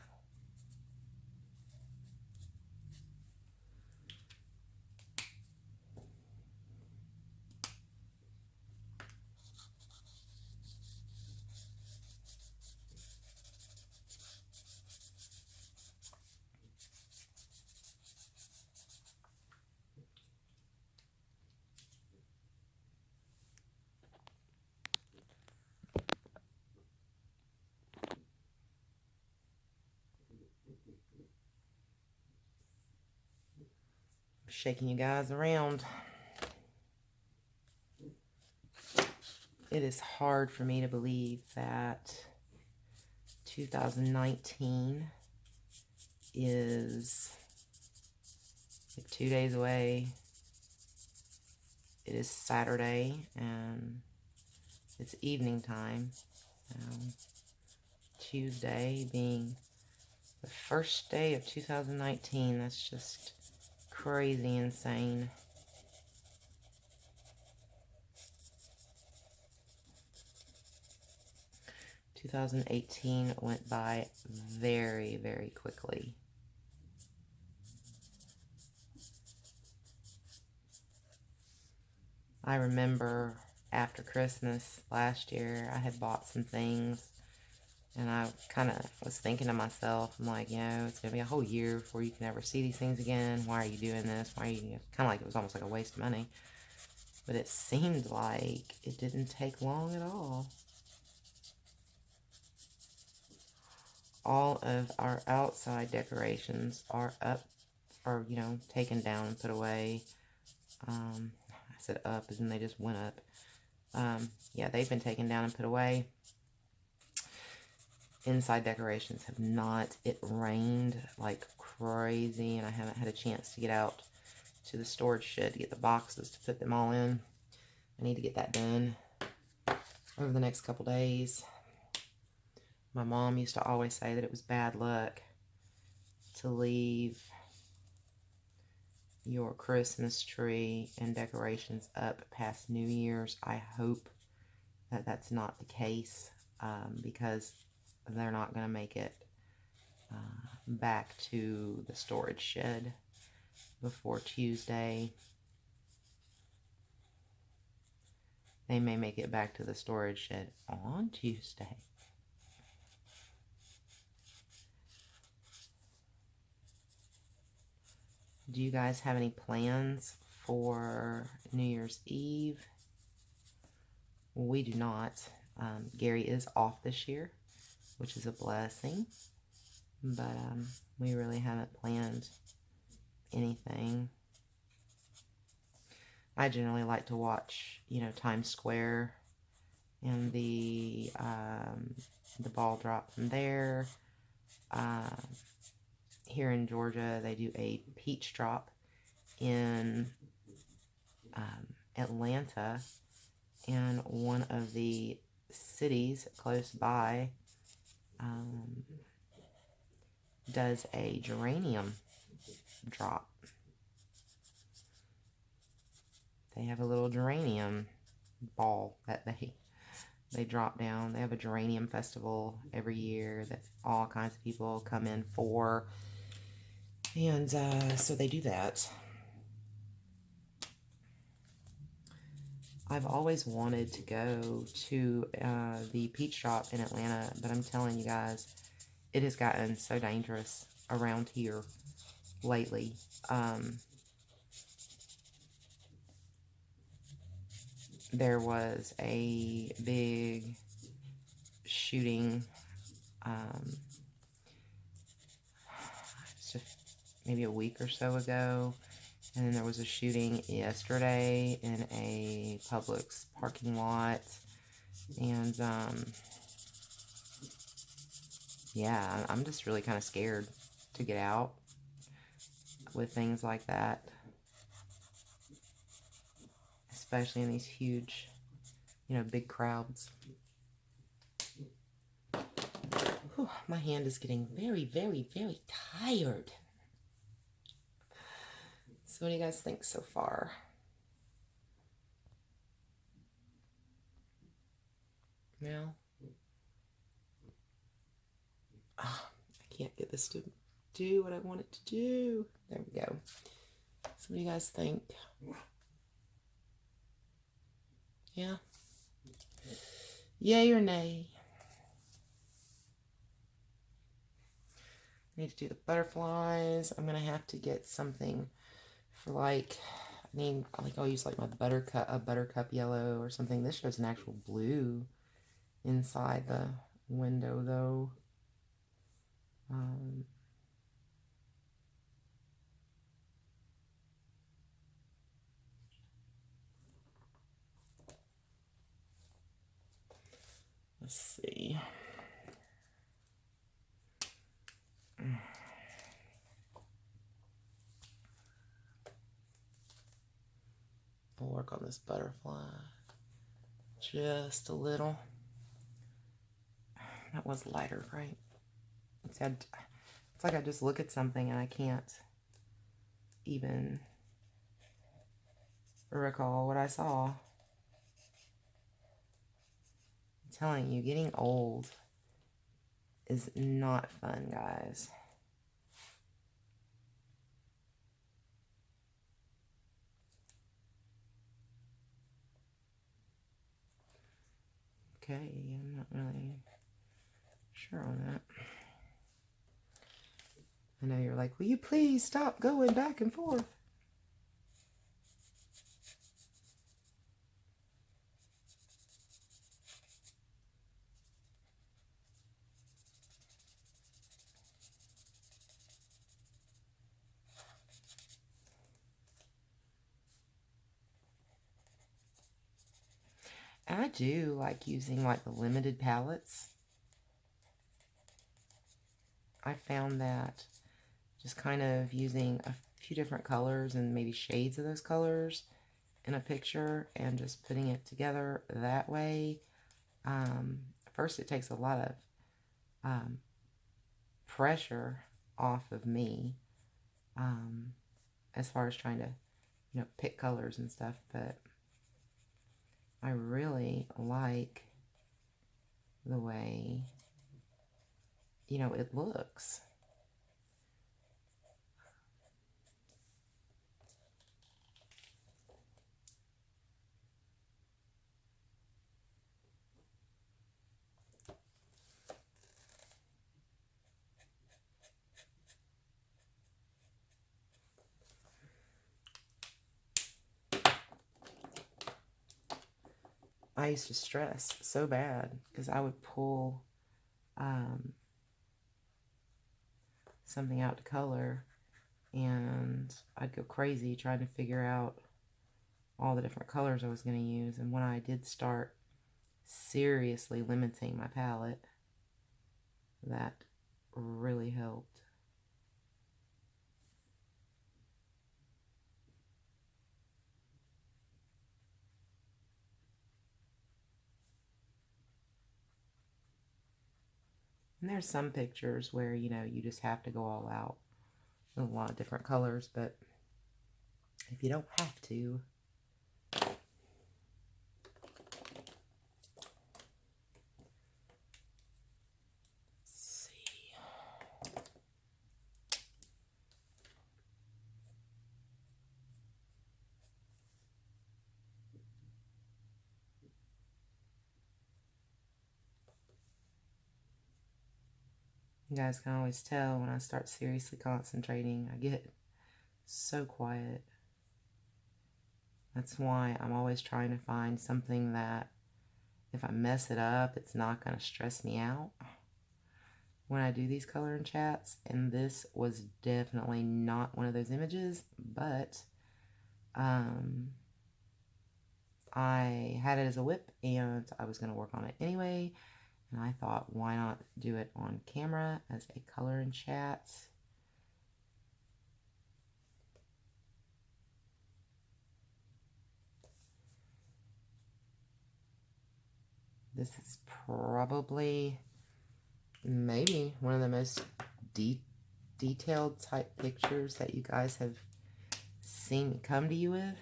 Speaker 1: Shaking you guys around. It is hard for me to believe that 2019 is like 2 days away. It is Saturday and it's evening time. Tuesday being the first day of 2019. That's just crazy insane. Two 2018 went by very, very quickly. I remember after Christmas last year, I had bought some things, and I kind of was thinking to myself, I'm like, you know, it's going to be a whole year before you can ever see these things again. Why are you doing this? Why are you, kind of like it was almost like a waste of money. But it seemed like it didn't take long at all. All of our outside decorations are up, or, you know, taken down and put away. I said up as in they just went up. Yeah, they've been taken down and put away. Inside decorations have not. It rained like crazy, and I haven't had a chance to get out to the storage shed to get the boxes to put them all in. I need to get that done over the next couple days. My mom used to always say that it was bad luck to leave your Christmas tree and decorations up past New Year's. I hope that that's not the case, because they're not going to make it back to the storage shed before Tuesday. They may make it back to the storage shed on Tuesday. Do you guys have any plans for New Year's Eve? We do not. Gary is off this year, which is a blessing. But we really haven't planned anything. I generally like to watch, you know, Times Square and the ball drop from there. Here in Georgia, they do a peach drop in Atlanta, and one of the cities close by does a geranium drop. They have a little geranium ball that they drop down. They have a geranium festival every year that all kinds of people come in for. And so they do that. I've always wanted to go to the peach shop in Atlanta, but I'm telling you guys, it has gotten so dangerous around here lately. There was a big shooting just maybe a week or so ago, and then there was a shooting yesterday in a Publix parking lot, and yeah, I'm just really kind of scared to get out with things like that, especially in these huge, big crowds. Whew, my hand is getting very, very, very tired. So what do you guys think so far? Well, I can't get this to do what I want it to do. There we go. So what do you guys think? Yeah? Yay or nay? I need to do the butterflies. I'm going to have to get something for I'll use like my buttercup yellow or something. This shows an actual blue inside the window though. Let's see. I'll work on this butterfly just a little. That was lighter, right? It's like I just look at something and I can't even recall what I saw. I'm telling you, getting old is not fun, guys. Okay, I'm not really sure on that. I know you're like, will you please stop going back and forth? I do like using like the limited palettes. I found that just kind of using a few different colors and maybe shades of those colors in a picture and just putting it together that way. First, it takes a lot of pressure off of me as far as trying to, pick colors and stuff, but I really like the way, it looks. I used to stress so bad because I would pull something out to color and I'd go crazy trying to figure out all the different colors I was going to use. And when I did start seriously limiting my palette, that really helped. And there's some pictures where, you just have to go all out with a lot of different colors, but if you don't have to, let's see. You guys can always tell when I start seriously concentrating, I get so quiet. That's why I'm always trying to find something that if I mess it up, it's not going to stress me out when I do these color and chats. And this was definitely not one of those images, but I had it as a whip and I was going to work on it anyway. And I thought, why not do it on camera as a color and chat? This is probably maybe one of the most detailed type pictures that you guys have seen me come to you with.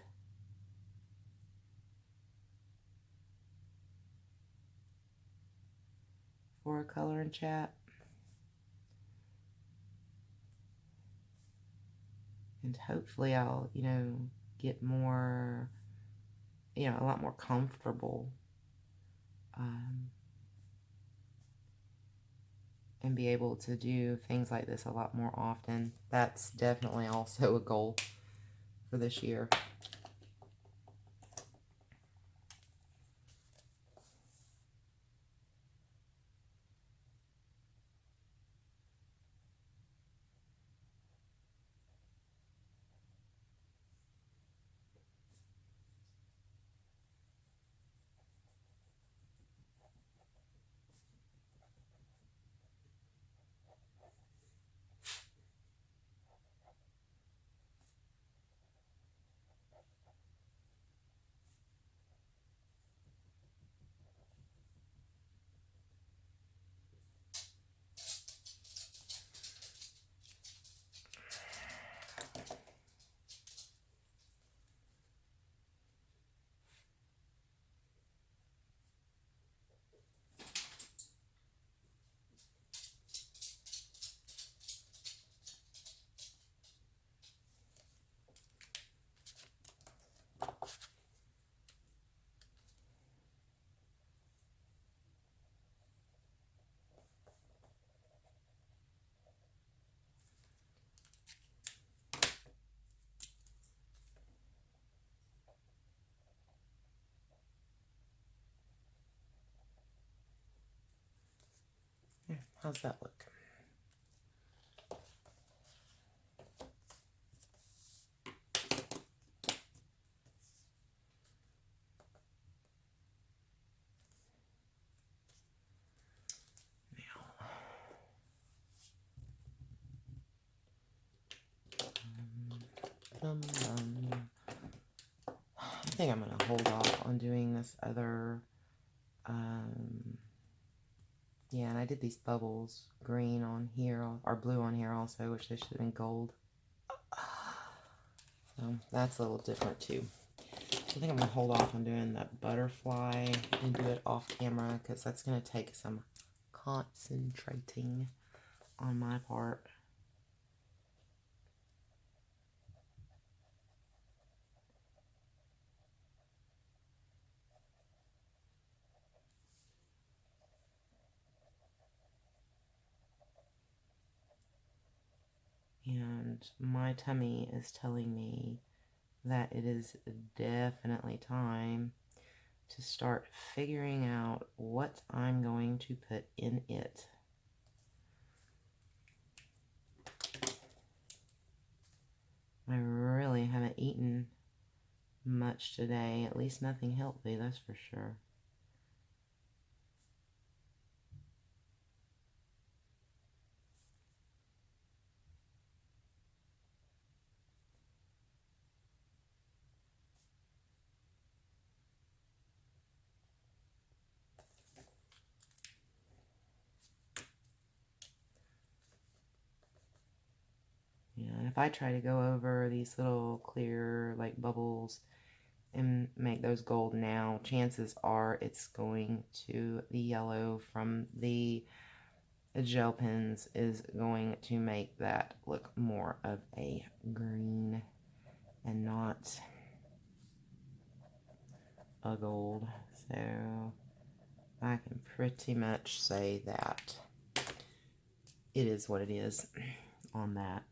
Speaker 1: For a color and chat. And hopefully I'll, get more, a lot more comfortable and be able to do things like this a lot more often. That's definitely also a goal for this year. How's that look? I think I'm going to hold off on doing this other, yeah, and I did these bubbles green on here, or blue on here also, which they should have been gold. So that's a little different too. I think I'm going to hold off on doing that butterfly and do it off camera because that's going to take some concentrating on my part. And my tummy is telling me that it is definitely time to start figuring out what I'm going to put in it. I really haven't eaten much today, at least nothing healthy, that's for sure. Yeah, and if I try to go over these little clear like bubbles and make those gold now, chances are it's going to, the yellow from the gel pens is going to make that look more of a green and not a gold. So I can pretty much say that. it is what it is on that.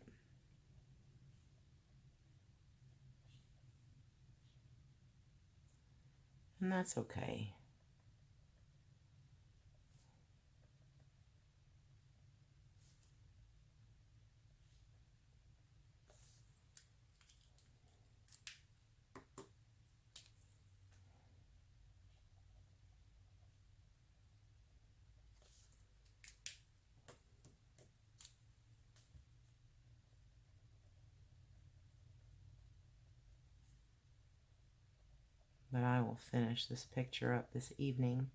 Speaker 1: And that's okay. But I will finish this picture up this evening,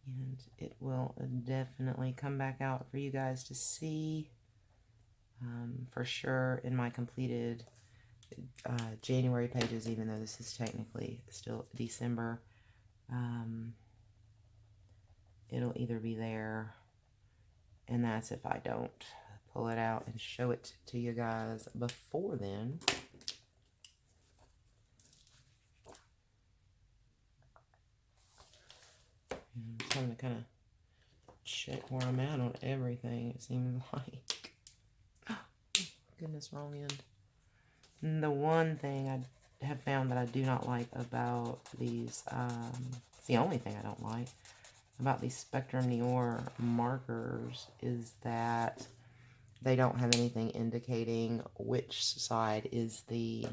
Speaker 1: and it will definitely come back out for you guys to see, for sure, in my completed January pages, even though this is technically still December. It'll either be there, and that's if I don't pull it out and show it to you guys before then. I'm trying to kind of check where I'm at on everything, it seems like. Oh, goodness, wrong end. And the one thing I have found that I do not like about these, it's the only thing I don't like about these Spectrum Noir markers, is that they don't have anything indicating which side is the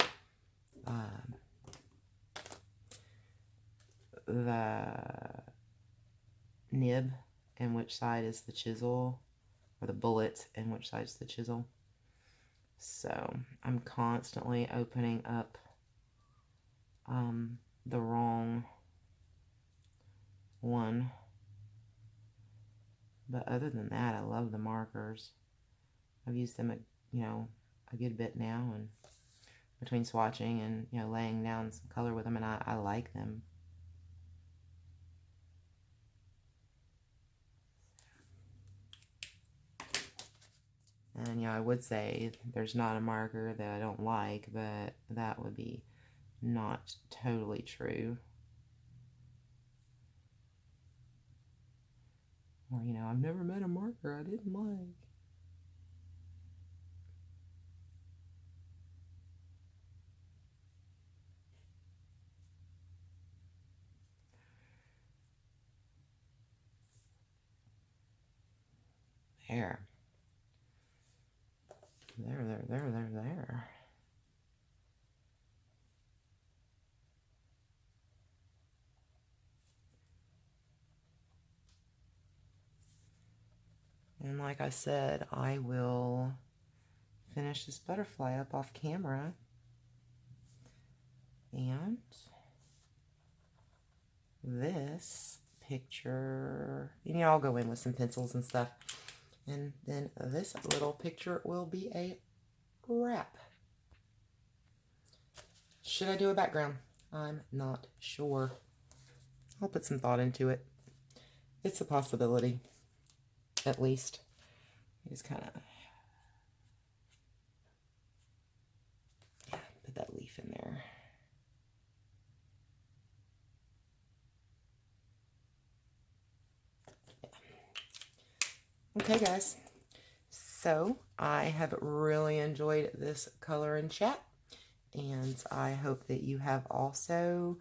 Speaker 1: nib and which side is the chisel, or the bullet and which side is the chisel. So I'm constantly opening up the wrong one. But other than that, I love the markers. I've used them a good bit now, and between swatching and laying down some color with them, and I like them. And I would say there's not a marker that I don't like, but that would be not totally true. Or I've never met a marker I didn't like. There. There. And like I said, I will finish this butterfly up off camera. And this picture, I'll go in with some pencils and stuff. And then this little picture will be a wrap. Should I do a background? I'm not sure. I'll put some thought into it. It's a possibility, at least. Just kind of put that leaf in there. Okay, guys, so I have really enjoyed this color and chat, and I hope that you have also.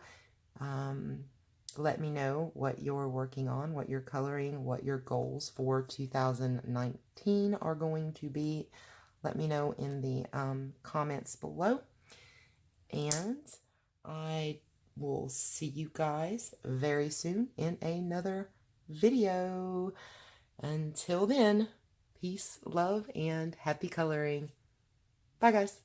Speaker 1: Let me know what you're working on, what you're coloring, what your goals for 2019 are going to be. Let me know in the comments below, and I will see you guys very soon in another video. Until then, peace, love, and happy coloring. Bye, guys.